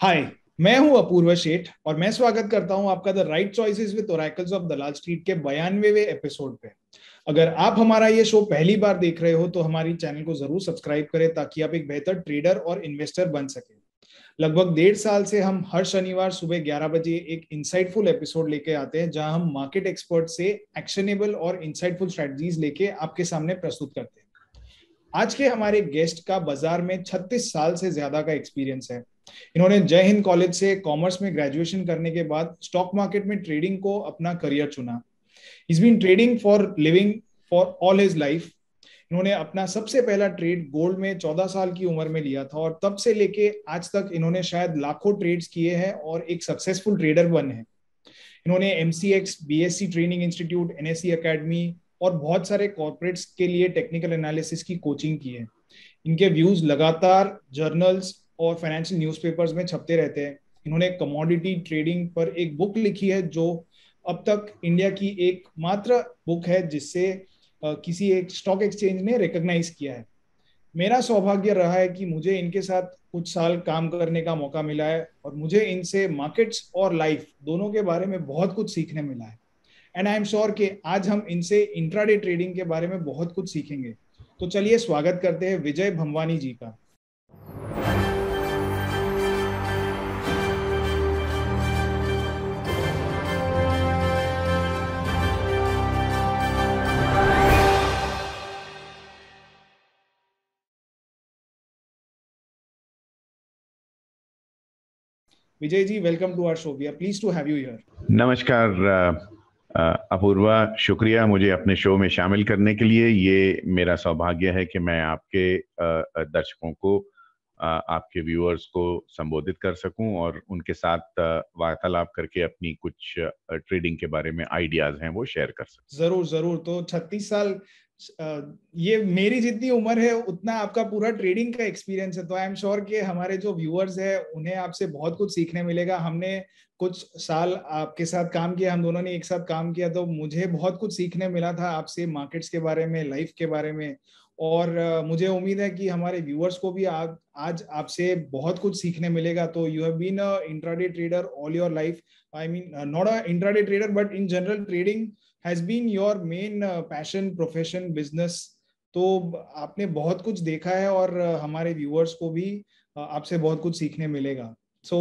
हाय। मैं हूं अपूर्व शेठ और मैं स्वागत करता हूं आपका the right choices with oracles of Dalal street के 92वें एपिसोड पे। अगर आप हमारा ये शो पहली बार देख रहे हो तो हमारी चैनल को जरूर सब्सक्राइब करें ताकि आप एक बेहतर ट्रेडर और इन्वेस्टर बन सके। लगभग 1.5 साल से हम हर शनिवार सुबह 11 बजे एक इंसाइटफुल एपिसोड लेके आते हैं जहां हम मार्केट एक्सपर्ट से एक्शनेबल और इंसाइटफुल स्ट्रेटजीज लेके आपके सामने प्रस्तुत करते हैं। आज के हमारे गेस्ट का बाजार में 36 साल से ज्यादा का एक्सपीरियंस है। इन्होंने जय हिंद कॉलेज से कॉमर्स में ग्रेजुएशन करने के बाद स्टॉक मार्केट में ट्रेडिंग को अपना करियर चुना। Is been trading for living for all his life. इन्होंने अपना सबसे पहला ट्रेड गोल्ड में 14 साल की उम्र में लिया था और तब से लेके आज तक इन्होंने शायद लाखों ट्रेड्स किए हैं और एक सक्सेसफुल ट्रेडर बने हैं। इन्होंने MCX, BSc training institute, NSC academy और बहुत सारे कॉर्पोरेट्स के लिए टेक्निकल एनालिसिस की कोचिंग की है। इनके व्यूज लगातार जर्नल्स और फाइनेंशियल न्यूज़पेपर्स में छपते रहते हैं। इन्होंने कमोडिटी ट्रेडिंग पर एक बुक लिखी है जो अब तक इंडिया की एकमात्र बुक है जिससे किसी एक स्टॉक एक्सचेंज ने रिकॉग्नाइज किया है। मेरा सौभाग्य रहा है कि मुझे इनके साथ कुछ साल काम करने का मौका मिला है और मुझे इनसे मार्केट्स और लाइफ दोनों के बारे में बहुत कुछ सीखने मिला है। एंड आई एम श्योर कि आज हम इनसे इंट्राडे ट्रेडिंग के बारे में बहुत कुछ सीखेंगे। तो चलिए स्वागत करते हैं विजय भंवानी जी का। Vijay ji, welcome to our show. We are pleased to have you here. नमस्कार अपूर्वा, शुक्रिया मुझे अपने शो में शामिल करने के लिए। ये मेरा सौभाग्य है कि मैं आपके दर्शकों को, आपके व्यूअर्स को संबोधित कर सकूं और उनके साथ वार्तालाप करके अपनी कुछ ट्रेडिंग के बारे में आइडियाज हैं वो शेयर कर सकूं। जरूर जरूर। तो 36 साल, ये मेरी जितनी उम्र है उतना आपका पूरा ट्रेडिंग का एक्सपीरियंस है। तो आई एम श्योर कि हमारे जो व्यूअर्स हैं उन्हें आपसे बहुत कुछ सीखने मिलेगा। हमने कुछ साल आपके साथ काम किया, हम दोनों ने एक साथ काम किया, तो मुझे बहुत कुछ सीखने मिला था आपसे मार्केट्स के बारे में, लाइफ के बारे में। और मुझे उम्मीद है कि हमारे व्यूअर्स को भी आज आपसे बहुत कुछ सीखने मिलेगा। तो you have been a intraday trader all your life. I mean not a intraday trader but in general trading has been your main passion, profession, business। तो आपने बहुत कुछ देखा है और हमारे व्यूअर्स को भी आपसे बहुत कुछ सीखने मिलेगा। सो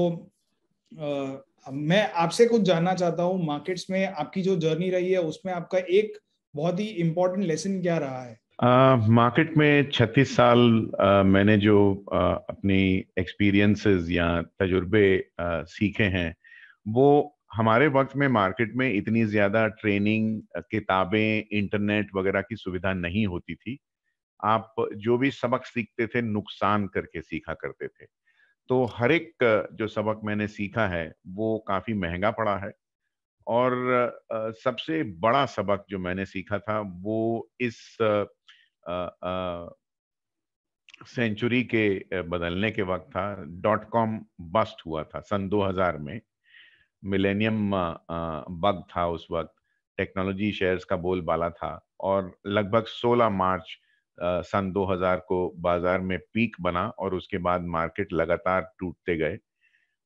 मैं आपसे कुछ जानना चाहता हूँ, मार्केट्स में आपकी जो जर्नी रही है उसमें आपका एक बहुत ही इंपॉर्टेंट लेसन क्या रहा है? मार्केट में 36 साल मैंने जो अपनी एक्सपीरियंसेस या तजुर्बे सीखे हैं, वो हमारे वक्त में मार्केट में इतनी ज्यादा ट्रेनिंग, किताबें, इंटरनेट वगैरह की सुविधा नहीं होती थी। आप जो भी सबक सीखते थे नुकसान करके सीखा करते थे। तो हर एक जो सबक मैंने सीखा है वो काफी महंगा पड़ा है। और सबसे बड़ा सबक जो मैंने सीखा था वो इस सेंचुरी के बदलने के वक्त था। डॉट कॉम बस्ट हुआ था सन 2000 में। मिलेनियम बग था उस वक्त। टेक्नोलॉजी शेयर्स का बोलबाला था और लगभग 16 मार्च सन 2000 को बाजार में पीक बना और उसके बाद मार्केट लगातार टूटते गए।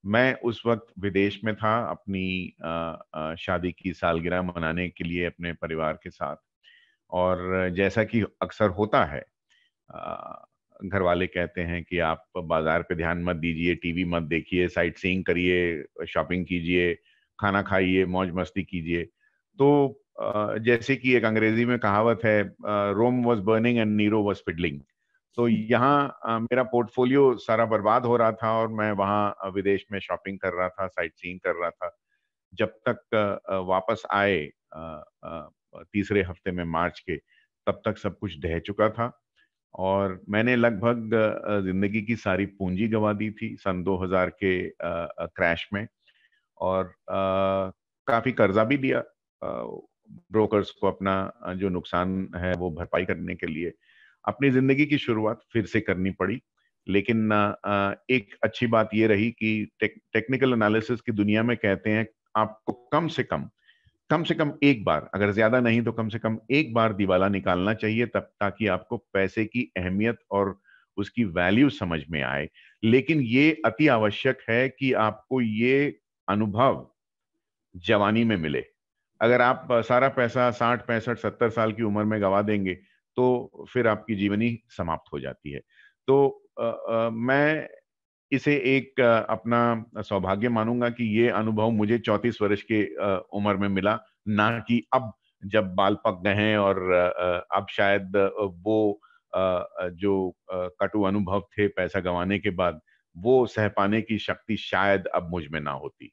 मैं उस वक्त विदेश में था अपनी शादी की सालगिरह मनाने के लिए अपने परिवार के साथ। और जैसा कि अक्सर होता है, घर वाले कहते हैं कि आप बाजार पे ध्यान मत दीजिए, टीवी मत देखिए, साइट सीइंग करिए, शॉपिंग कीजिए, खाना खाइए, मौज मस्ती कीजिए। तो जैसे कि एक अंग्रेजी में कहावत है, Rome was burning and Nero was fiddling. तो यहाँ मेरा पोर्टफोलियो सारा बर्बाद हो रहा था और मैं वहाँ विदेश में शॉपिंग कर रहा था, साइट सीइंग कर रहा था। जब तक वापस आए तीसरे हफ्ते में मार्च के, तब तक सब कुछ ढह चुका था और मैंने लगभग जिंदगी की सारी पूंजी गंवा दी थी सन 2000 के क्रैश में। और काफी कर्जा भी दिया ब्रोकर्स को अपना जो नुकसान है वो भरपाई करने के लिए। अपनी जिंदगी की शुरुआत फिर से करनी पड़ी। लेकिन एक अच्छी बात ये रही कि टेक्निकल एनालिसिस की दुनिया में कहते हैं आपको कम से कम एक बार, अगर ज्यादा नहीं तो कम से कम एक बार दिवाला निकालना चाहिए, तब ताकि आपको पैसे की अहमियत और उसकी वैल्यू समझ में आए। लेकिन ये अति आवश्यक है कि आपको ये अनुभव जवानी में मिले। अगर आप सारा पैसा 60, 65, 70 साल की उम्र में गवा देंगे तो फिर आपकी जीवनी समाप्त हो जाती है। तो मैं इसे एक अपना सौभाग्य मानूंगा कि ये अनुभव मुझे 34 वर्ष के उम्र में मिला, ना कि अब जब बाल पक गए हैं और अब शायद वो जो कटु अनुभव थे पैसा गंवाने के बाद, वो सह पाने की शक्ति शायद अब मुझ में ना होती।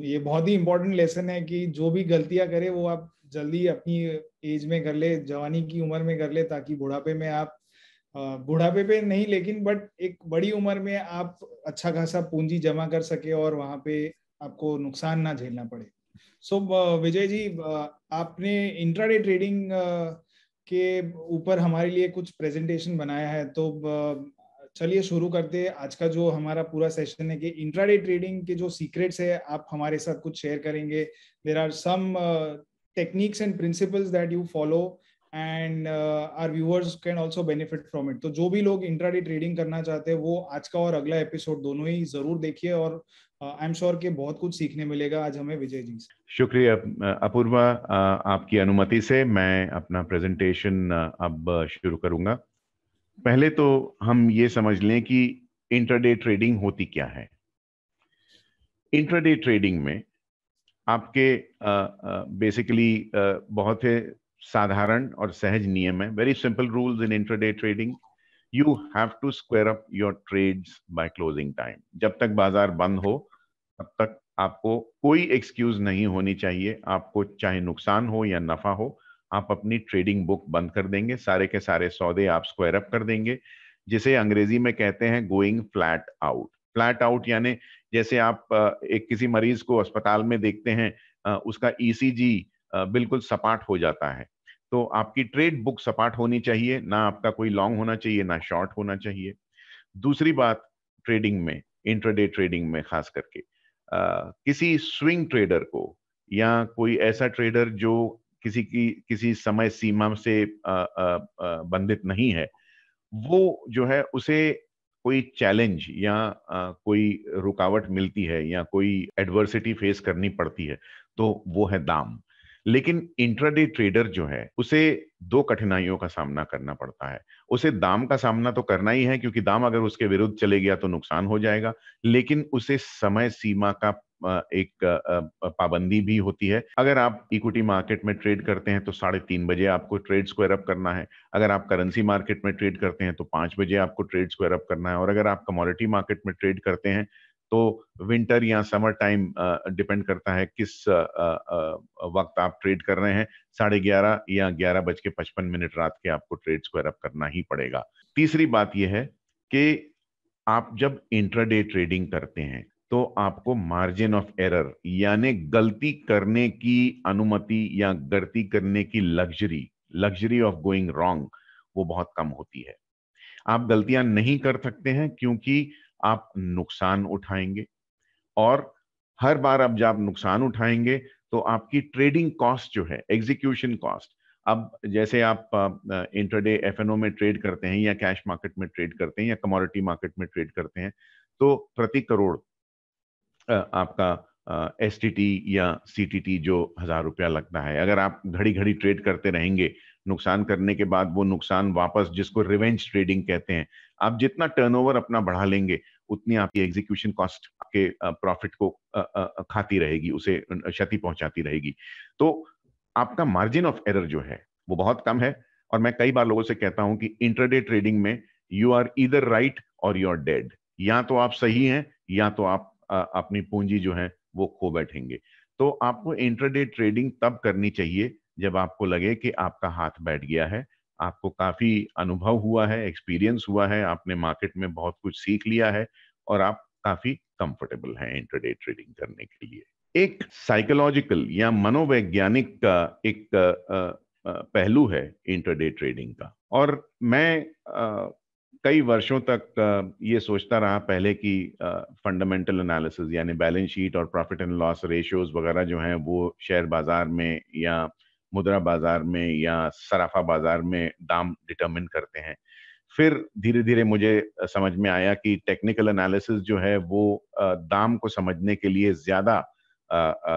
ये बहुत ही इंपॉर्टेंट लेसन है कि जो भी गलतियां करे वो आप जल्दी अपनी एज में कर ले, जवानी की उम्र में कर ले, ताकि बुढ़ापे में आप बुढ़ापे पे नहीं लेकिन बट एक बड़ी उम्र में आप अच्छा खासा पूंजी जमा कर सके और वहां पे आपको नुकसान ना झेलना पड़े। विजय जी, आपने इंट्राडे ट्रेडिंग के ऊपर हमारे लिए कुछ प्रेजेंटेशन बनाया है, तो चलिए शुरू करते हैं। आज का जो हमारा पूरा सेशन है कि इंट्राडे ट्रेडिंग के जो सीक्रेट्स है आप हमारे साथ कुछ शेयर करेंगे। There are some techniques and principles that you follow and our viewers can also benefit from it. तो जो भी लोग इंट्राडे ट्रेडिंग करना चाहते हैं वो आज का और अगला एपिसोड दोनों ही जरूर देखिए, और आई एम श्योर कि बहुत कुछ सीखने मिलेगा आज हमें विजय जी से। शुक्रिया अपूर्वा, आपकी अनुमति से मैं अपना प्रेजेंटेशन अब शुरू करूंगा। पहले तो हम ये समझ लें कि इंट्राडे ट्रेडिंग होती क्या है। इंट्राडे ट्रेडिंग में आपके बेसिकली बहुत ही साधारण और सहज नियम है। Very simple rules in intraday trading. You have to square up your trades by closing time. जब तक बाजार बंद हो तब तक आपको कोई एक्सक्यूज नहीं होनी चाहिए। आपको चाहे नुकसान हो या नफा हो, आप अपनी ट्रेडिंग बुक बंद कर देंगे, सारे के सारे सौदे आप स्क्वायर अप कर देंगे, जिसे अंग्रेजी में कहते हैं going flat out. Flat out यानी जैसे आप एक किसी मरीज को अस्पताल में देखते हैं, उसका ईसीजी बिल्कुल सपाट हो जाता है, तो आपकी ट्रेड बुक सपाट होनी चाहिए, ना आपका कोई लॉन्ग होना चाहिए ना शॉर्ट होना चाहिए। दूसरी बात, ट्रेडिंग में, इंट्राडे ट्रेडिंग में खास करके किसी स्विंग ट्रेडर को या कोई ऐसा ट्रेडर जो किसी समय सीमा से बंधित नहीं है, वो जो है उसे कोई चैलेंज या कोई रुकावट मिलती है या कोई एडवर्सिटी फेस करनी पड़ती है, तो वो है दाम। लेकिन इंट्राडे ट्रेडर जो है उसे दो कठिनाइयों का सामना करना पड़ता है। उसे दाम का सामना तो करना ही है, क्योंकि दाम अगर उसके विरुद्ध चले गया तो नुकसान हो जाएगा, लेकिन उसे समय सीमा का एक पाबंदी भी होती है। अगर आप इक्विटी मार्केट में ट्रेड करते हैं तो 3:30 बजे आपको ट्रेड स्क्वायर अप करना है। अगर आप करेंसी मार्केट में ट्रेड करते हैं तो 5 बजे आपको ट्रेड स्क्वायर अप करना है। और अगर आप कमोडिटी मार्केट में ट्रेड करते हैं तो विंटर या समर टाइम डिपेंड करता है किस वक्त आप ट्रेड कर रहे हैं, 11:30 या 11:55 रात के आपको ट्रेड स्क्वायर अप करना ही पड़ेगा। तीसरी बात यह है कि आप जब इंट्राडे ट्रेडिंग करते हैं तो आपको मार्जिन ऑफ एरर यानी गलती करने की अनुमति या गलती करने की लग्जरी ऑफ गोइंग रॉन्ग, वो बहुत कम होती है। आप गलतियां नहीं कर सकते हैं क्योंकि आप नुकसान उठाएंगे, और हर बार अब जब आप नुकसान उठाएंगे तो आपकी ट्रेडिंग कॉस्ट जो है, एग्जीक्यूशन कॉस्ट, अब जैसे आप इंट्राडे एफएनओ में ट्रेड करते हैं या कैश मार्केट में ट्रेड करते हैं या कमोडिटी मार्केट में ट्रेड करते हैं, तो प्रति करोड़ आपका एसटीटी या सीटीटी जो 1,000 रुपया लगता है, अगर आप घड़ी घड़ी ट्रेड करते रहेंगे, नुकसान करने के बाद वो नुकसान वापस, जिसको रिवेंज ट्रेडिंग कहते हैं, आप जितना टर्नओवर अपना बढ़ा लेंगे उतनी आपकी एग्जीक्यूशन कॉस्ट के प्रॉफिट को खाती रहेगी, उसे क्षति पहुंचाती रहेगी। तो आपका मार्जिन ऑफ एरर जो है वो बहुत कम है। और मैं कई बार लोगों से कहता हूं कि इंट्राडे ट्रेडिंग में यू आर ईदर राइट और यू आर डेड। या तो आप सही हैं या तो आप अपनी पूंजी जो है वो खो बैठेंगे। तो आपको इंट्राडे ट्रेडिंग तब करनी चाहिए जब आपको लगे कि आपका हाथ बैठ गया है, आपको काफी अनुभव हुआ है, एक्सपीरियंस हुआ है, आपने मार्केट में बहुत कुछ सीख लिया है और आप काफी कंफर्टेबल हैं इंट्राडे ट्रेडिंग करने के लिए। एक साइकोलॉजिकल या मनोवैज्ञानिक का एक पहलू है इंट्राडे ट्रेडिंग का, और मैं कई वर्षों तक ये सोचता रहा पहले कि फंडामेंटल एनालिसिस यानी बैलेंस शीट और प्रॉफिट एंड लॉस रेशियोज वगैरह जो हैं वो शेयर बाजार में या मुद्रा बाजार में या सराफा बाजार में दाम डिटरमिन करते हैं। फिर धीरे धीरे मुझे समझ में आया कि टेक्निकल एनालिसिस जो है वो दाम को समझने के लिए ज्यादा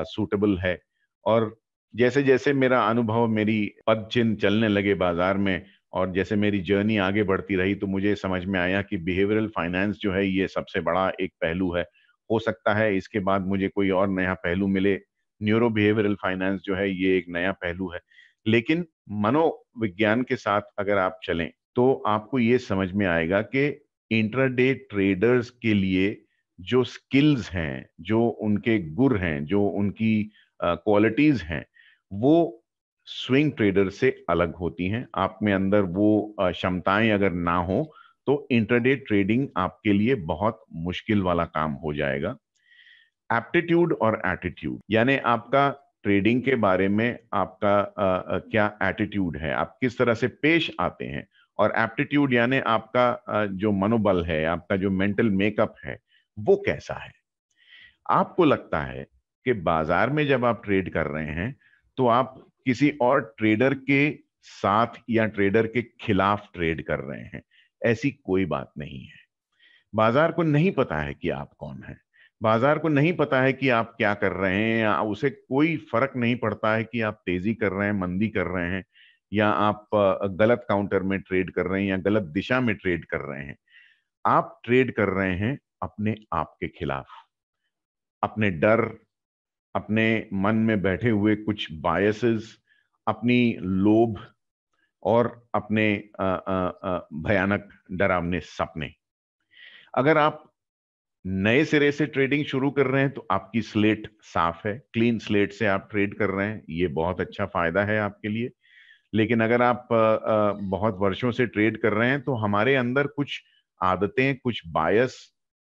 सूटेबल है। और जैसे जैसे मेरा अनुभव, मेरी पदचिन्ह चलने लगे बाजार में, और जैसे मेरी जर्नी आगे बढ़ती रही, तो मुझे समझ में आया कि बिहेवियरल फाइनेंस जो है ये सबसे बड़ा एक पहलू है। हो सकता है इसके बाद मुझे कोई और नया पहलू मिले, न्यूरो बिहेवियरल फाइनेंस जो है ये एक नया पहलू है। लेकिन मनोविज्ञान के साथ अगर आप चलें तो आपको ये समझ में आएगा कि इंट्राडे ट्रेडर्स के लिए जो स्किल्स हैं, जो उनके गुर हैं, जो उनकी क्वालिटीज हैं, वो स्विंग ट्रेडर से अलग होती हैं। आप में अंदर वो क्षमताएं अगर ना हो तो इंट्राडे ट्रेडिंग आपके लिए बहुत मुश्किल वाला काम हो जाएगा। एप्टीट्यूड और एटीट्यूड, यानी आपका ट्रेडिंग के बारे में आपका क्या एटीट्यूड है, आप किस तरह से पेश आते हैं, और एप्टीट्यूड यानी आपका जो मनोबल है, आपका जो मेंटल मेकअप है, वो कैसा है। आपको लगता है कि बाजार में जब आप ट्रेड कर रहे हैं तो आप किसी और ट्रेडर के साथ या ट्रेडर के खिलाफ ट्रेड कर रहे हैं। ऐसी कोई बात नहीं है। बाजार को नहीं पता है कि आप कौन हैं, बाजार को नहीं पता है कि आप क्या कर रहे हैं, या उसे कोई फर्क नहीं पड़ता है कि आप तेजी कर रहे हैं, मंदी कर रहे हैं, या आप गलत काउंटर में ट्रेड कर रहे हैं, या गलत दिशा में ट्रेड कर रहे हैं। आप ट्रेड कर रहे हैं अपने आप के खिलाफ, अपने डर, अपने मन में बैठे हुए कुछ बायसेस, अपनी लोभ, और अपने भयानक डरावने सपने। अगर आप नए सिरे से ट्रेडिंग शुरू कर रहे हैं तो आपकी स्लेट साफ है, क्लीन स्लेट से आप ट्रेड कर रहे हैं, ये बहुत अच्छा फायदा है आपके लिए। लेकिन अगर आप बहुत वर्षों से ट्रेड कर रहे हैं तो हमारे अंदर कुछ आदतें, कुछ बायस,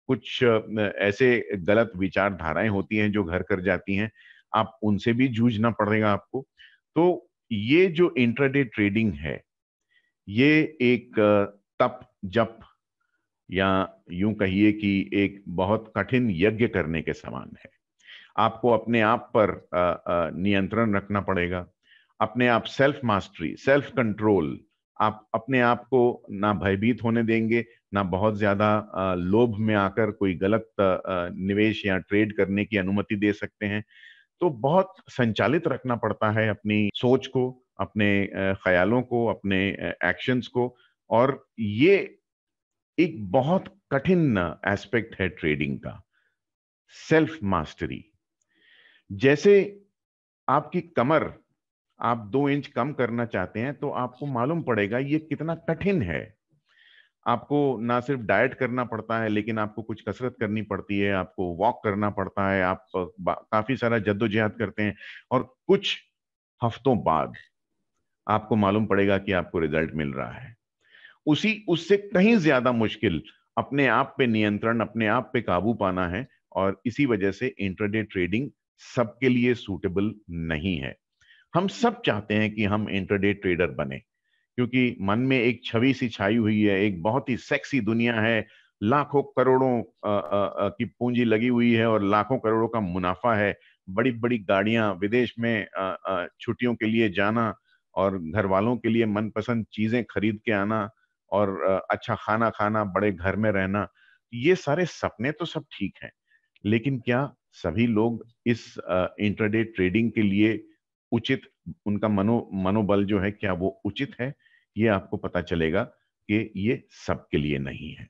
कुछ ऐसे गलत विचारधाराएं होती हैं जो घर कर जाती हैं। आप उनसे भी जूझना पड़ेगा आपको। तो ये जो इंट्राडे ट्रेडिंग है, ये एक तप जप, या यूं कहिए कि एक बहुत कठिन यज्ञ करने के समान है। आपको अपने आप पर नियंत्रण रखना पड़ेगा, अपने आप, सेल्फ मास्टरी, सेल्फ कंट्रोल। आप अपने आप को ना भयभीत होने देंगे, ना बहुत ज्यादा लोभ में आकर कोई गलत निवेश या ट्रेड करने की अनुमति दे सकते हैं। तो बहुत संचालित रखना पड़ता है अपनी सोच को, अपने ख्यालों को, अपने एक्शंस को। और ये एक बहुत कठिन एस्पेक्ट है ट्रेडिंग का, सेल्फ मास्टरी। जैसे आपकी कमर आप 2 इंच कम करना चाहते हैं तो आपको मालूम पड़ेगा ये कितना कठिन है। आपको ना सिर्फ डाइट करना पड़ता है, लेकिन आपको कुछ कसरत करनी पड़ती है, आपको वॉक करना पड़ता है, आप काफी सारा जद्दोजहद करते हैं, और कुछ हफ्तों बाद आपको मालूम पड़ेगा कि आपको रिजल्ट मिल रहा है। उसी उससे कहीं ज्यादा मुश्किल अपने आप पे नियंत्रण, अपने आप पे काबू पाना है। और इसी वजह से इंट्राडे ट्रेडिंग सबके लिए सूटेबल नहीं है। हम सब चाहते हैं कि हम इंट्राडे ट्रेडर बने, क्योंकि मन में एक छवि सी छाई हुई है, एक बहुत ही सेक्सी दुनिया है, लाखों करोड़ों की पूंजी लगी हुई है, और लाखों करोड़ों का मुनाफा है। बड़ी बड़ी गाड़ियां, विदेश में छुट्टियों के लिए जाना, और घर वालों के लिए मनपसंद चीजें खरीद के आना, और अच्छा खाना खाना, बड़े घर में रहना, ये सारे सपने तो सब ठीक हैं। लेकिन क्या सभी लोग इस इंट्राडे ट्रेडिंग के लिए उचित, उनका मनोबल जो है, क्या वो उचित है? ये आपको पता चलेगा कि ये सबके लिए नहीं है।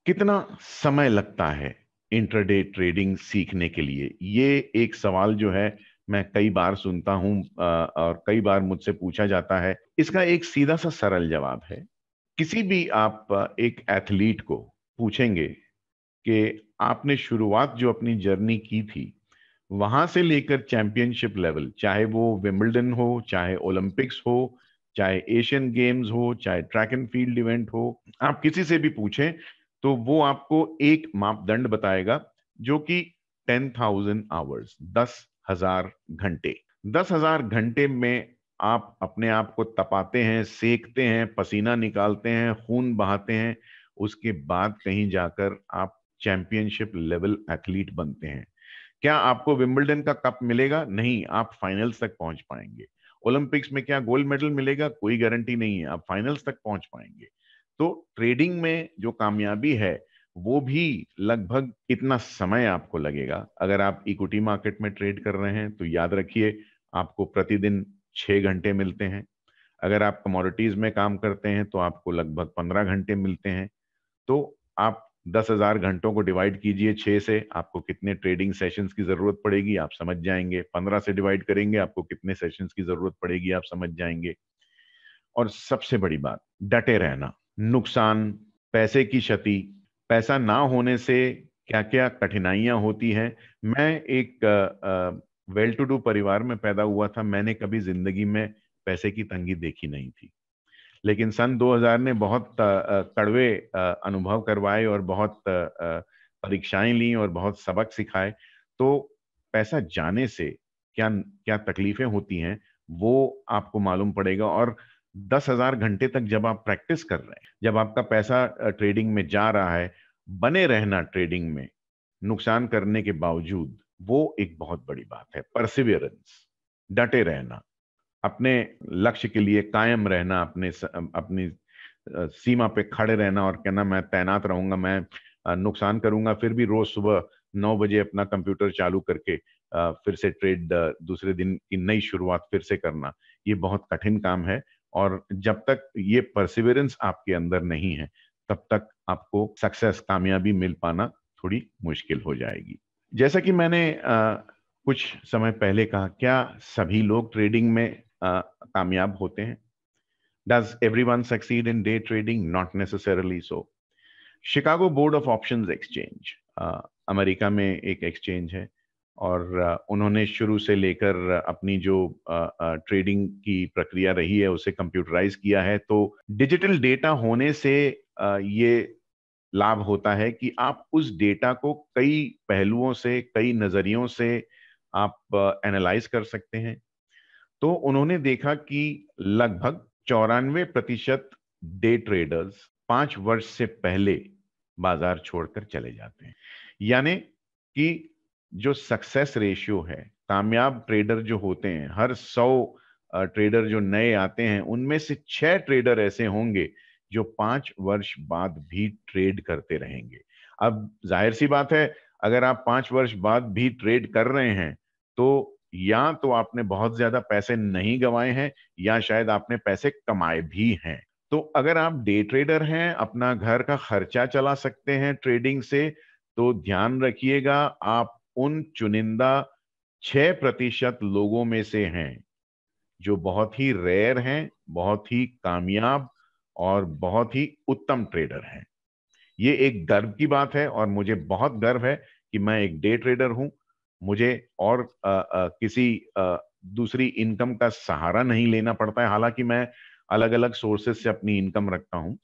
कितना समय लगता है इंट्राडे ट्रेडिंग सीखने के लिए? ये एक सवाल जो है मैं कई बार सुनता हूं, और कई बार मुझसे पूछा जाता है। इसका एक सीधा सा सरल जवाब है। किसी भी आप एक एथलीट को पूछेंगे कि आपने शुरुआत जो अपनी जर्नी की थी, वहां से लेकर चैंपियनशिप लेवल, चाहे वो विंबलडन हो, चाहे ओलंपिक्स हो, चाहे एशियन गेम्स हो, चाहे ट्रैक एंड फील्ड इवेंट हो, आप किसी से भी पूछें तो वो आपको एक मापदंड बताएगा, जो कि 10,000 आवर्स, 10,000 घंटे। 10,000 घंटे में आप अपने आप को तपाते हैं, सेकते हैं, पसीना निकालते हैं, खून बहाते हैं, उसके बाद कहीं जाकर आप चैंपियनशिप लेवल एथलीट बनते हैं। क्या आपको विंबलडन का कप मिलेगा? नहीं, आप फाइनल्स तक पहुंच पाएंगे। ओलंपिक्स में क्या गोल्ड मेडल मिलेगा? कोई गारंटी नहीं है, आप फाइनल्स तक पहुंच पाएंगे। तो ट्रेडिंग में जो कामयाबी है वो भी लगभग इतना समय आपको लगेगा। अगर आप इक्विटी मार्केट में ट्रेड कर रहे हैं तो याद रखिए आपको प्रतिदिन 6 घंटे मिलते हैं। अगर आप कमोडिटीज में काम करते हैं तो आपको लगभग 15 घंटे मिलते हैं। तो आप 10,000 घंटों को डिवाइड कीजिए 6 से, आपको कितने ट्रेडिंग सेशंस की जरूरत पड़ेगी आप समझ जाएंगे। 15 से डिवाइड करेंगे आपको कितने सेशंस की जरूरत पड़ेगी आप समझ जाएंगे। और सबसे बड़ी बात, डटे रहना। नुकसान, पैसे की क्षति, पैसा ना होने से क्या क्या कठिनाइयां होती हैं। मैं एक वेल टू डू परिवार में पैदा हुआ था, मैंने कभी जिंदगी में पैसे की तंगी देखी नहीं थी। लेकिन सन 2000 ने बहुत कड़वे अनुभव करवाए और बहुत परीक्षाएं ली और बहुत सबक सिखाए। तो पैसा जाने से क्या क्या तकलीफें होती हैं वो आपको मालूम पड़ेगा। और 10,000 घंटे तक जब आप प्रैक्टिस कर रहे हैं, जब आपका पैसा ट्रेडिंग में जा रहा है, बने रहना ट्रेडिंग में नुकसान करने के बावजूद, वो एक बहुत बड़ी बात है। परसिवियरेंस, डटे रहना, अपने लक्ष्य के लिए कायम रहना, अपनी सीमा पे खड़े रहना और कहना मैं तैनात रहूंगा, मैं नुकसान करूंगा फिर भी रोज सुबह 9 बजे अपना कंप्यूटर चालू करके फिर से ट्रेड, दूसरे दिन की नई शुरुआत फिर से करना, ये बहुत कठिन काम है। और जब तक ये परसिवियरेंस आपके अंदर नहीं है तब तक आपको सक्सेस, कामयाबी मिल पाना थोड़ी मुश्किल हो जाएगी। जैसा कि मैंने कुछ समय पहले कहा, क्या सभी लोग ट्रेडिंग में कामयाब होते हैं? Does everyone succeed in day trading? Not necessarily so. Chicago board of options exchange America में एक एक्सचेंज है और उन्होंने शुरू से लेकर अपनी जो ट्रेडिंग की प्रक्रिया रही है उसे कंप्यूटराइज किया है। तो डिजिटल डेटा होने से ये लाभ होता है कि आप उस डेटा को कई पहलुओं से, कई नजरियों से आप एनालाइज कर सकते हैं। तो उन्होंने देखा कि लगभग 94% डे ट्रेडर्स 5 वर्ष से पहले बाजार छोड़कर चले जाते हैं। यानी कि जो सक्सेस रेशियो है, कामयाब ट्रेडर जो होते हैं, हर 100 ट्रेडर जो नए आते हैं उनमें से 6 ट्रेडर ऐसे होंगे जो 5 वर्ष बाद भी ट्रेड करते रहेंगे। अब जाहिर सी बात है, अगर आप 5 वर्ष बाद भी ट्रेड कर रहे हैं तो या तो आपने बहुत ज्यादा पैसे नहीं गंवाए हैं या शायद आपने पैसे कमाए भी हैं। तो अगर आप डे ट्रेडर हैं, अपना घर का खर्चा चला सकते हैं ट्रेडिंग से, तो ध्यान रखिएगा आप उन चुनिंदा 6% लोगों में से हैं जो बहुत ही रेयर हैं, बहुत ही कामयाब और बहुत ही उत्तम ट्रेडर हैं। ये एक गर्व की बात है और मुझे बहुत गर्व है कि मैं एक डे ट्रेडर हूं। मुझे और किसी दूसरी इनकम का सहारा नहीं लेना पड़ता है। हालांकि मैं अलग अलग सोर्सेस से अपनी इनकम रखता हूं,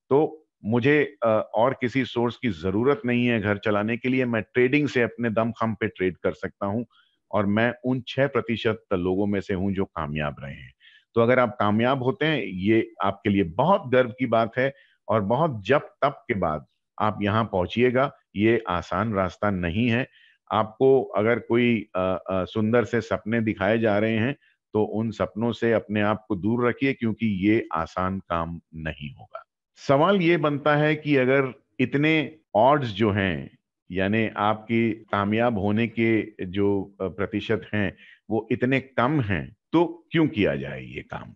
तो मुझे और किसी सोर्स की जरूरत नहीं है घर चलाने के लिए। मैं ट्रेडिंग से अपने दम खम पे ट्रेड कर सकता हूं और मैं उन 6% लोगों में से हूं जो कामयाब रहे हैं। तो अगर आप कामयाब होते हैं, ये आपके लिए बहुत गर्व की बात है और बहुत जप तप के बाद आप यहां पहुंचिएगा। ये आसान रास्ता नहीं है। आपको अगर कोई सुंदर से सपने दिखाए जा रहे हैं तो उन सपनों से अपने आप को दूर रखिए, क्योंकि ये आसान काम नहीं होगा। सवाल ये बनता है कि अगर इतने ऑड्स जो हैं, यानी आपकी कामयाब होने के जो प्रतिशत हैं वो इतने कम हैं, तो क्यों किया जाए ये काम?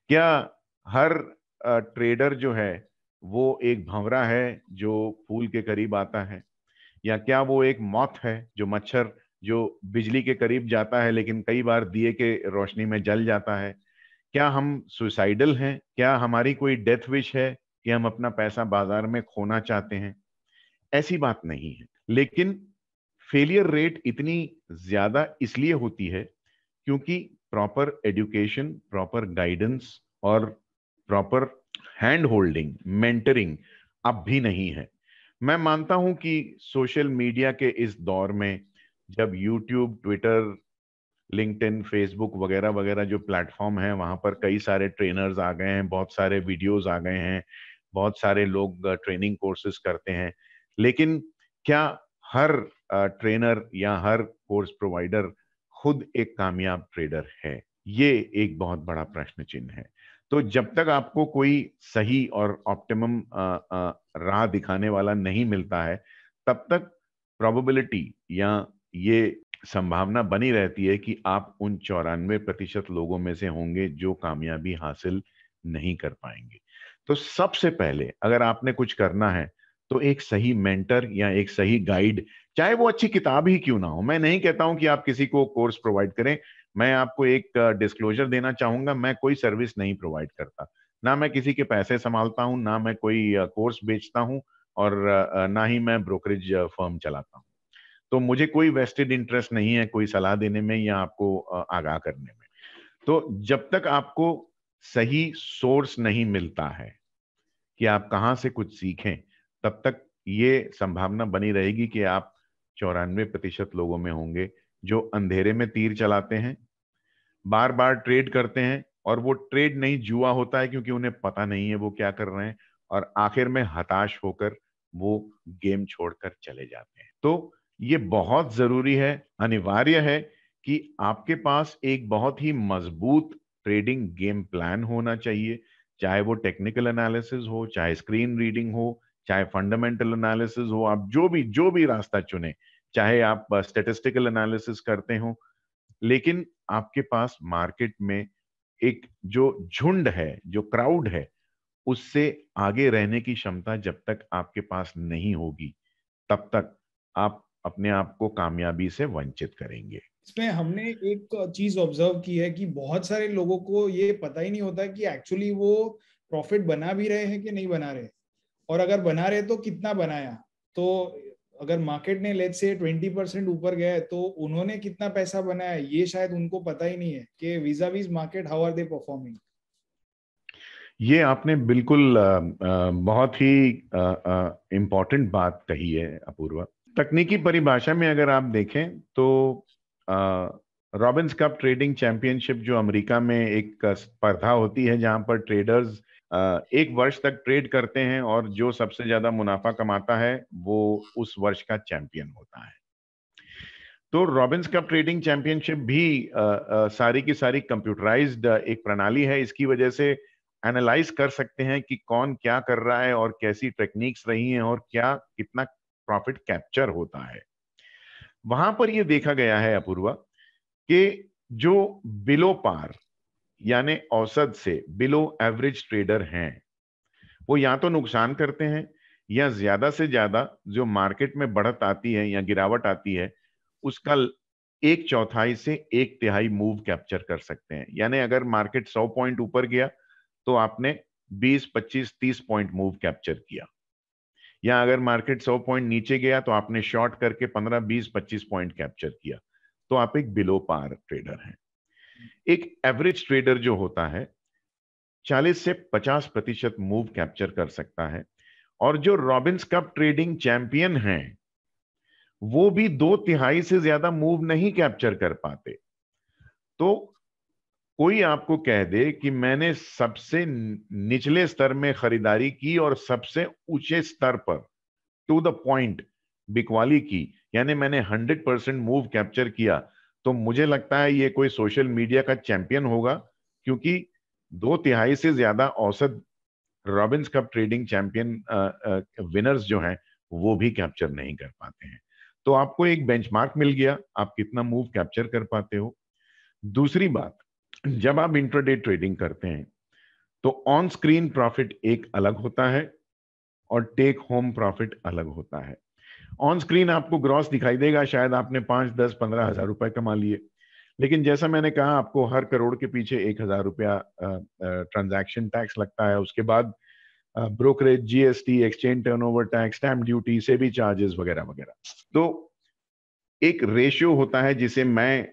क्या हर ट्रेडर जो है वो एक भंवरा है जो फूल के करीब आता है, या क्या वो एक मौत है जो मच्छर जो बिजली के करीब जाता है लेकिन कई बार दिए के रोशनी में जल जाता है? क्या हम सुसाइडल हैं? क्या हमारी कोई डेथ विश है कि हम अपना पैसा बाजार में खोना चाहते हैं? ऐसी बात नहीं है। लेकिन फेलियर रेट इतनी ज्यादा इसलिए होती है क्योंकि प्रॉपर एजुकेशन, प्रॉपर गाइडेंस और प्रॉपर हैंड होल्डिंग, मेंटरिंग अब भी नहीं है। मैं मानता हूं कि सोशल मीडिया के इस दौर में जब यूट्यूब, ट्विटर, लिंक्डइन, फेसबुक वगैरह वगैरह जो प्लेटफॉर्म है वहां पर कई सारे ट्रेनर्स आ गए हैं, बहुत सारे वीडियोस आ गए हैं, बहुत सारे लोग ट्रेनिंग कोर्सेज करते हैं। लेकिन क्या हर ट्रेनर या हर कोर्स प्रोवाइडर खुद एक कामयाब ट्रेडर है? ये एक बहुत बड़ा प्रश्न चिन्ह है। तो जब तक आपको कोई सही और ऑप्टिमम राह दिखाने वाला नहीं मिलता है, तब तक प्रोबेबिलिटी या ये संभावना बनी रहती है कि आप उन 94% लोगों में से होंगे जो कामयाबी हासिल नहीं कर पाएंगे। तो सबसे पहले अगर आपने कुछ करना है तो एक सही मेंटर या एक सही गाइड, चाहे वो अच्छी किताब ही क्यों ना हो। मैं नहीं कहता हूं कि आप किसी को कोर्स प्रोवाइड करें। मैं आपको एक डिस्क्लोजर देना चाहूंगा, मैं कोई सर्विस नहीं प्रोवाइड करता, ना मैं किसी के पैसे संभालता हूं, ना मैं कोई कोर्स बेचता हूं, और ना ही मैं ब्रोकरेज फर्म चलाता हूं। तो मुझे कोई वेस्टेड इंटरेस्ट नहीं है कोई सलाह देने में या आपको आगाह करने में। तो जब तक आपको सही सोर्स नहीं मिलता है कि आप कहां से कुछ सीखें, तब तक ये संभावना बनी रहेगी कि आप 94% लोगों में होंगे जो अंधेरे में तीर चलाते हैं, बार बार ट्रेड करते हैं, और वो ट्रेड नहीं जुआ होता है क्योंकि उन्हें पता नहीं है वो क्या कर रहे हैं, और आखिर में हताश होकर वो गेम छोड़कर चले जाते हैं। तो ये बहुत जरूरी है, अनिवार्य है कि आपके पास एक बहुत ही मजबूत ट्रेडिंग गेम प्लान होना चाहिए, चाहे वो टेक्निकल एनालिसिस हो, चाहे स्क्रीन रीडिंग हो, चाहे फंडामेंटल एनालिसिस हो। आप जो भी रास्ता चुने, चाहे आप स्टैटिस्टिकल एनालिसिस करते हो, लेकिन आपके पास मार्केट में एक जो झुंड है, जो क्राउड है, उससे आगे रहने की क्षमता जब तक आपके पास नहीं होगी, तब तक आप अपने आप को कामयाबी से वंचित करेंगे। इसमें हमने एक चीज ऑब्जर्व की है कि बहुत सारे लोगों को ये पता ही नहीं होता कि एक्चुअली वो प्रॉफिट बना भी रहे हैं कि नहीं बना रहे, और अगर बना रहे तो कितना बनाया। तो अगर मार्केट ने लेट्स से 20% ऊपर गया है तो उन्होंने कितना पैसा बनाया ये शायद उनको पता ही नहीं है कि वीजा वीज market how are they performing. ये आपने बिल्कुल बहुत ही इम्पोर्टेंट बात कही है अपूर्वा। तकनीकी परिभाषा में अगर आप देखें तो रॉबिन्स कप ट्रेडिंग चैंपियनशिप जो अमेरिका में एक स्पर्धा होती है जहां पर ट्रेडर्स एक वर्ष तक ट्रेड करते हैं, और जो सबसे ज्यादा मुनाफा कमाता है वो उस वर्ष का चैंपियन होता है। तो रॉबिन्स कप ट्रेडिंग चैंपियनशिप भी सारी की सारी कंप्यूटराइज्ड एक प्रणाली है। इसकी वजह से एनालाइज कर सकते हैं कि कौन क्या कर रहा है और कैसी टेक्निक्स रही हैं और क्या कितना प्रॉफिट कैप्चर होता है। वहां पर यह देखा गया है अपूर्वा कि जो बिलो पार यानी औसत से बिलो एवरेज ट्रेडर हैं, वो या तो नुकसान करते हैं या ज्यादा से ज्यादा जो मार्केट में बढ़त आती है या गिरावट आती है उसका 1/4 से 1/3 मूव कैप्चर कर सकते हैं। यानी अगर मार्केट 100 पॉइंट ऊपर गया तो आपने 20, 25, 30 पॉइंट मूव कैप्चर किया, या अगर मार्केट 100 पॉइंट नीचे गया तो आपने शॉर्ट करके 15, 20, 25 पॉइंट कैप्चर किया, तो आप एक बिलो पार ट्रेडर हैं। एक एवरेज ट्रेडर जो होता है 40 से 50% मूव कैप्चर कर सकता है, और जो रॉबिन्स कप ट्रेडिंग चैंपियन हैं वो भी 2/3 से ज्यादा मूव नहीं कैप्चर कर पाते। तो कोई आपको कह दे कि मैंने सबसे निचले स्तर में खरीदारी की और सबसे ऊंचे स्तर पर टू द पॉइंट बिकवाली की, यानी मैंने 100% मूव कैप्चर किया, तो मुझे लगता है ये कोई सोशल मीडिया का चैंपियन होगा, क्योंकि 2/3 से ज्यादा औसत Robins cup trading champion winners जो हैं वो भी कैप्चर नहीं कर पाते हैं। तो आपको एक बेंचमार्क मिल गया, आप कितना मूव कैप्चर कर पाते हो। दूसरी बात, जब आप इंट्राडे ट्रेडिंग करते हैं तो ऑन स्क्रीन प्रॉफिट एक अलग होता है और टेक होम प्रॉफिट अलग होता है। ऑन स्क्रीन आपको ग्रॉस दिखाई देगा, शायद आपने 5, 10, 15 हजार रुपए कमा लिए, लेकिन जैसा मैंने कहा आपको हर करोड़ के पीछे 1,000 रुपया ट्रांजैक्शन टैक्स लगता है, उसके बाद brokerage, GST, exchange turnover tax, stamp duty, SEBI charges वगैरह वगैरह। तो एक रेशियो होता है जिसे मैं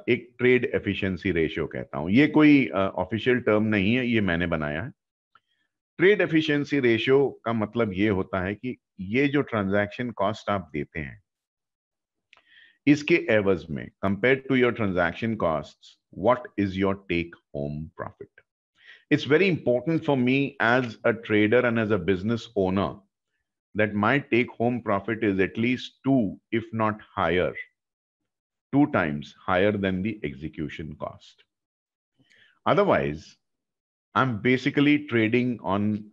एक ट्रेड एफिशिएंसी रेशियो कहता हूं। ये कोई ऑफिशियल टर्म नहीं है, ये मैंने बनाया है। ट्रेड एफिशिएंसी रेशियो का मतलब ये होता है कि ये जो ट्रांजैक्शन कॉस्ट आप देते हैं इसके एवज में compare to your transaction costs what is your take home profit. It's very important for me as a trader and as a business owner that my take home profit is at least 2, if not higher, 2 times higher than the execution cost. Otherwise, I'm basically trading on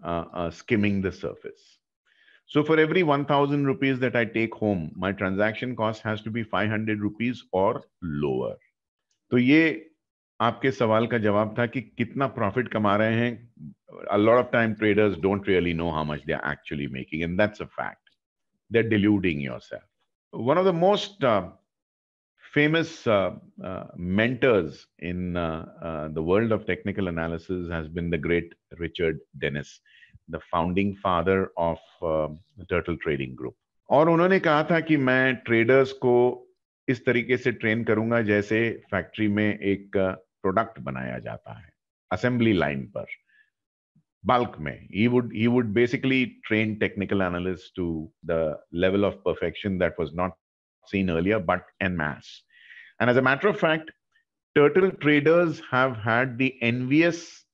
skimming the surface. So for every 1,000 rupees that I take home, my transaction cost has to be 500 rupees or lower. तो ये आपके सवाल का जवाब था कि कितना profit कमा रहे हैं. A lot of time traders don't really know how much they're actually making, and that's a fact. They're deluding yourself. One of the most famous mentors in the world of technical analysis has been the great Richard Dennis, the founding father of the Turtle Trading Group. और उन्होंने कहा था कि मैं traders को इस तरीके से ट्रेन करूंगा जैसे फैक्ट्री में एक प्रोडक्ट बनाया जाता है, असेंबली लाइन पर, bulk में. He would basically train technical analysts to the level of perfection that was not seen earlier, but en masse. And as a matter of fact, Turtle traders have had the envious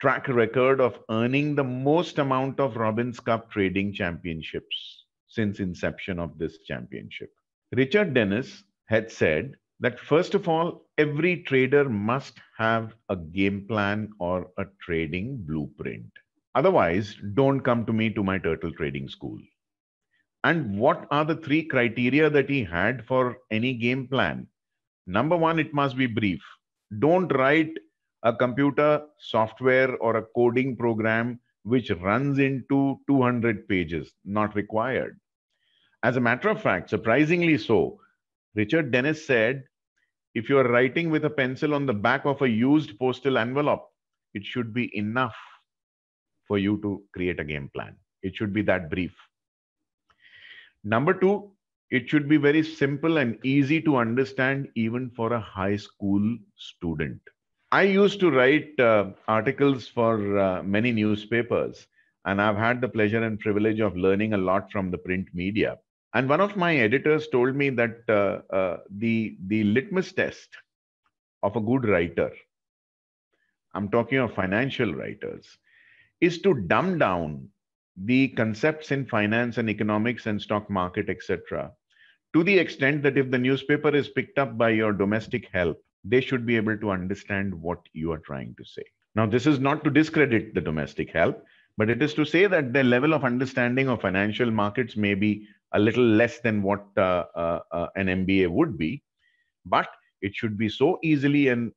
track record of earning the most amount of Robbins Cup trading championships since inception of this championship. Richard Dennis had said that first of all, every trader must have a game plan or a trading blueprint. Otherwise, don't come to me to my Turtle Trading School. And what are the 3 criteria that he had for any game plan? Number 1, it must be brief. Don't write a computer software or a coding program which runs into 200 pages. Not required. As a matter of fact, surprisingly so, Richard Dennis said, if you are writing with a pencil on the back of a used postal envelope, it should be enough for you to create a game plan. It should be that brief. Number 2, it should be very simple and easy to understand even for a high school student. I used to write articles for many newspapers, and I've had the pleasure and privilege of learning a lot from the print media. And one of my editors told me that the litmus test of a good writer, I'm talking of financial writers, is to dumb down the concepts in finance and economics and stock market, etc., to the extent that if the newspaper is picked up by your domestic help, they should be able to understand what you are trying to say. Now, this is not to discredit the domestic help, but it is to say that their level of understanding of financial markets may be a little less than what an MBA would be, but it should be so easily and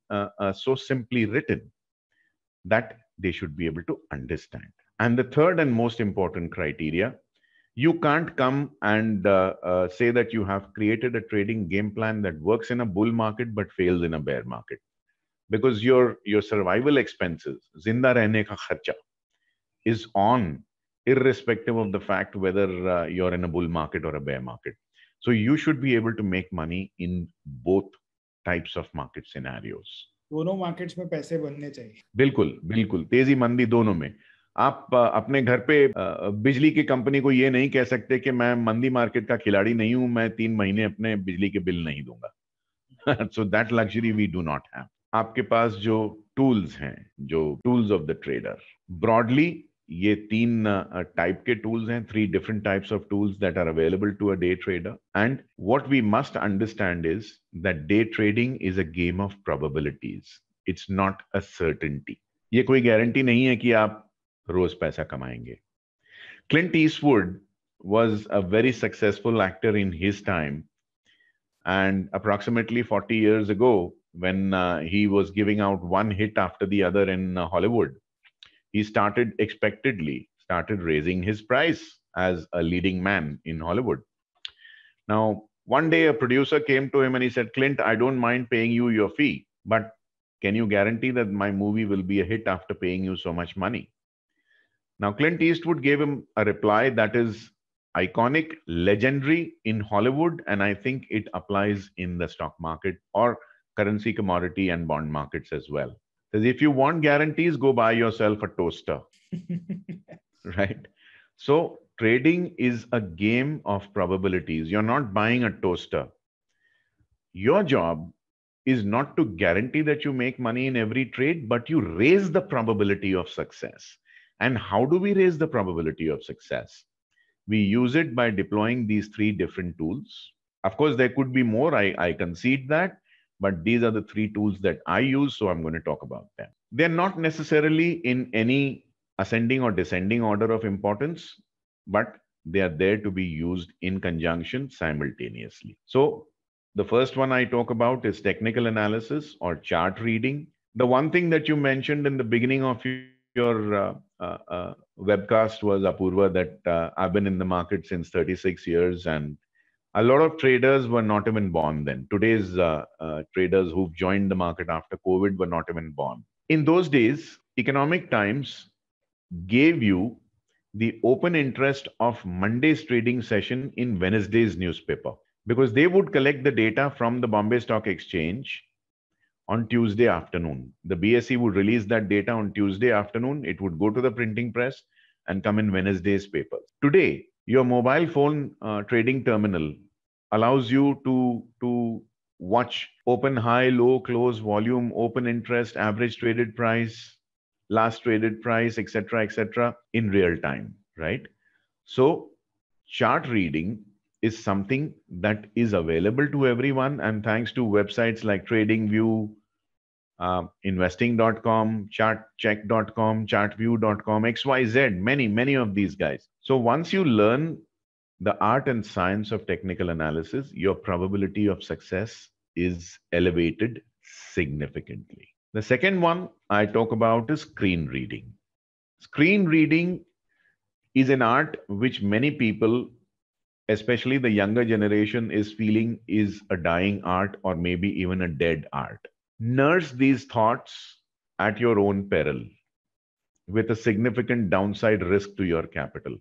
so simply written that they should be able to understand. And the third and most important criteria, you can't come and say that you have created a trading game plan that works in a bull market but fails in a bear market. Because your survival expenses, zinda rehne ka kharcha, is on irrespective of the fact whether you're in a bull market or a bear market. So you should be able to make money in both types of market scenarios. दोनों markets में पैसे बनने चाहिए. बिल्कुल बिल्कुल, तेजी मंदी दोनों में. आप अपने घर पे बिजली की कंपनी को ये नहीं कह सकते कि मैं मंदी मार्केट का खिलाड़ी नहीं हूं, मैं 3 महीने अपने बिजली के बिल नहीं दूंगा. So that luxury we do not have. आपके पास जो टूल्स हैं, जो tools of the trader, broadly ये 3 टाइप के टूल्स हैं, 3 different types of tools that are available to a day trader. And what we must understand is that day trading is a game of probabilities. It's not a certainty. ये कोई guarantee नहीं है कि आप रोज पैसा कमाएंगे. Clint Eastwood was a very successful actor in his time, and approximately 40 years ago, when he was giving out one hit after the other in Hollywood, he started raising his price as a leading man in Hollywood. Now, one day a producer came to him and he said, Clint, I don't mind paying you your fee, but can you guarantee that my movie will be a hit after paying you so much money? Now, Clint Eastwood gave him a reply that is iconic, legendary in Hollywood, and I think it applies in the stock market or currency, commodity, and bond markets as well. Says, if you want guarantees, go buy yourself a toaster. Right? So trading is a game of probabilities. You're not buying a toaster. Your job is not to guarantee that you make money in every trade, but you raise the probability of success. And how do we raise the probability of success? We use it by deploying these 3 different tools. Of course, there could be more, I concede that, but these are the 3 tools that I use, so I'm going to talk about them. They're not necessarily in any ascending or descending order of importance, but they are there to be used in conjunction simultaneously. So the first one I talk about is technical analysis or chart reading. The one thing that you mentioned in the beginning of your webcast was, Apurva, that I've been in the market since 36 years, and a lot of traders were not even born then. Today's traders who've joined the market after COVID were not even born. In those days, Economic Times gave you the open interest of Monday's trading session in Wednesday's newspaper, because they would collect the data from the Bombay Stock Exchange on Tuesday afternoon. The BSE would release that data on Tuesday afternoon. It would go to the printing press and come in Wednesday's papers. Today, your mobile phone trading terminal allows you to watch open, high, low, close, volume, open interest, average traded price, last traded price, etc., in real time, right? So chart reading is something that is available to everyone, and thanks to websites like TradingView, investing.com, chartcheck.com, chartview.com, XYZ, many of these guys. So once you learn the art and science of technical analysis, your probability of success is elevated significantly. The second one I talk about is screen reading. Screen reading is an art which many people, especially the younger generation, is feeling is a dying art or maybe even a dead art. Nurse these thoughts at your own peril with a significant downside risk to your capital.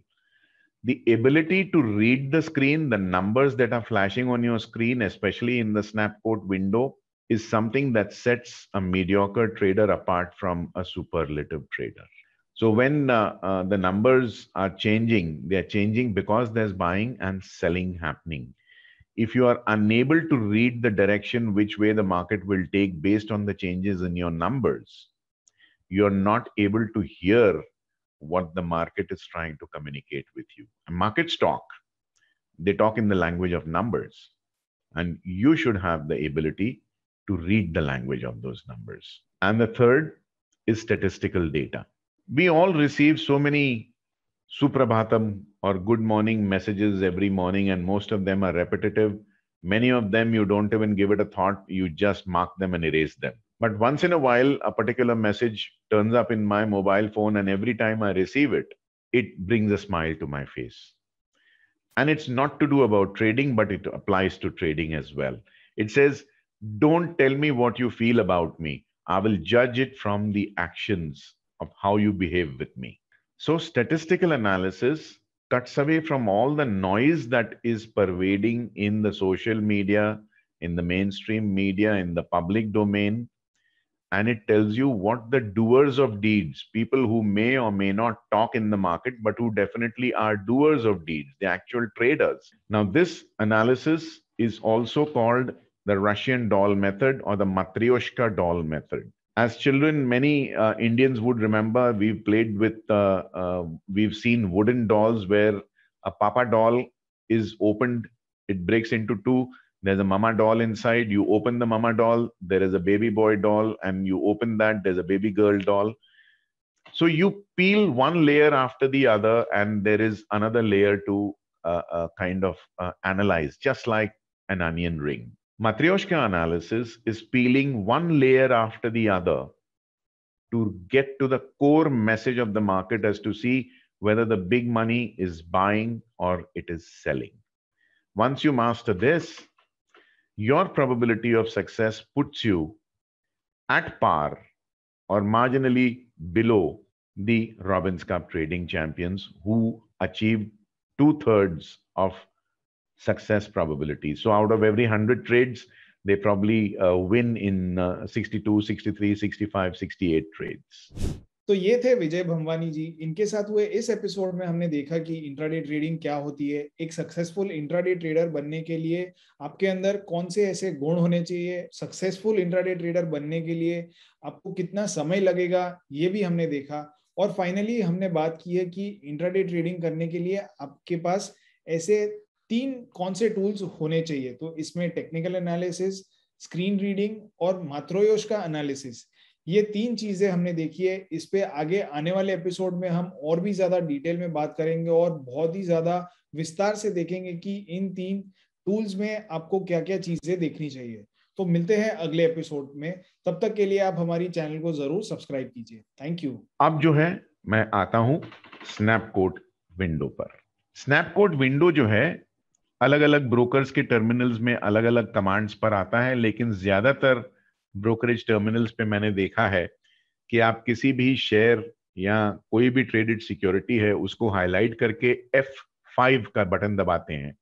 The ability to read the screen, the numbers that are flashing on your screen, especially in the Snapquote window, is something that sets a mediocre trader apart from a superlative trader. So when the numbers are changing, they're changing because there's buying and selling happening. If you are unable to read the direction which way the market will take based on the changes in your numbers, you're not able to hear what the market is trying to communicate with you. And markets talk. They talk in the language of numbers. And you should have the ability to read the language of those numbers. And the third is statistical data. We all receive so many Suprabhatam or good morning messages every morning, and most of them are repetitive. Many of them you don't even give it a thought, you just mark them and erase them. But once in a while, a particular message turns up in my mobile phone, and every time I receive it, it brings a smile to my face. And it's not to do about trading, but it applies to trading as well. It says, don't tell me what you feel about me. I will judge it from the actions of how you behave with me. So statistical analysis cuts away from all the noise that is pervading in the social media, in the mainstream media, in the public domain. And it tells you what the doers of deeds, people who may or may not talk in the market, but who definitely are doers of deeds, the actual traders. Now, this analysis is also called the Russian doll method or the Matryoshka doll method. As children, many Indians would remember, we've played with, we've seen wooden dolls where a papa doll is opened, it breaks into two. There's a mama doll inside. You open the mama doll, there is a baby boy doll, and you open that, there's a baby girl doll. So you peel one layer after the other, and there is another layer to kind of analyze, just like an onion ring. Matryoshka analysis is peeling one layer after the other to get to the core message of the market as to see whether the big money is buying or it is selling. Once you master this, your probability of success puts you at par or marginally below the Robbins Cup trading champions who achieved 2/3 of success probability. So out of every 100 trades, they probably win in 62, 63, 65, 68 trades. तो ये थे विजय भंवानी जी। इनके साथ हुए इस episode में हमने देखा कि इंट्राडे ट्रेडिंग क्या होती है। एक सक्सेसफुल इंट्राडे ट्रेडर बनने के लिए आपके अंदर कौन से ऐसे गुण होने चाहिए, सक्सेसफुल इंट्राडे ट्रेडर बनने के लिए आपको कितना समय लगेगा, ये भी हमने देखा। और फाइनली हमने बात की है कि इंट्राडे ट्रेडिंग करने के लिए आपके पास ऐसे 3 कौन से टूल्स होने चाहिए। तो इसमें टेक्निकल एनालिसिस, स्क्रीन रीडिंग और मात्रोयोश्का एनालिसिस, ये 3 चीजें हमने देखी है। इस पे आगे आने वाले एपिसोड में हम और भी ज्यादा डिटेल में बात करेंगे और बहुत ही ज्यादा विस्तार से देखेंगे कि इन 3 टूल्स में आपको क्या क्या चीजें देखनी चाहिए। तो मिलते हैं अगले एपिसोड में, तब तक के लिए आप हमारी चैनल को जरूर सब्सक्राइब कीजिए। Thank you. अब जो है मैं आता हूं स्नैपकोड विंडो पर। स्नैपकोड विंडो जो है अलग अलग ब्रोकर्स के टर्मिनल्स में अलग अलग कमांड्स पर आता है, लेकिन ज्यादातर ब्रोकरेज टर्मिनल्स पे मैंने देखा है कि आप किसी भी शेयर या कोई भी ट्रेडेड सिक्योरिटी है उसको हाईलाइट करके F5 का बटन दबाते हैं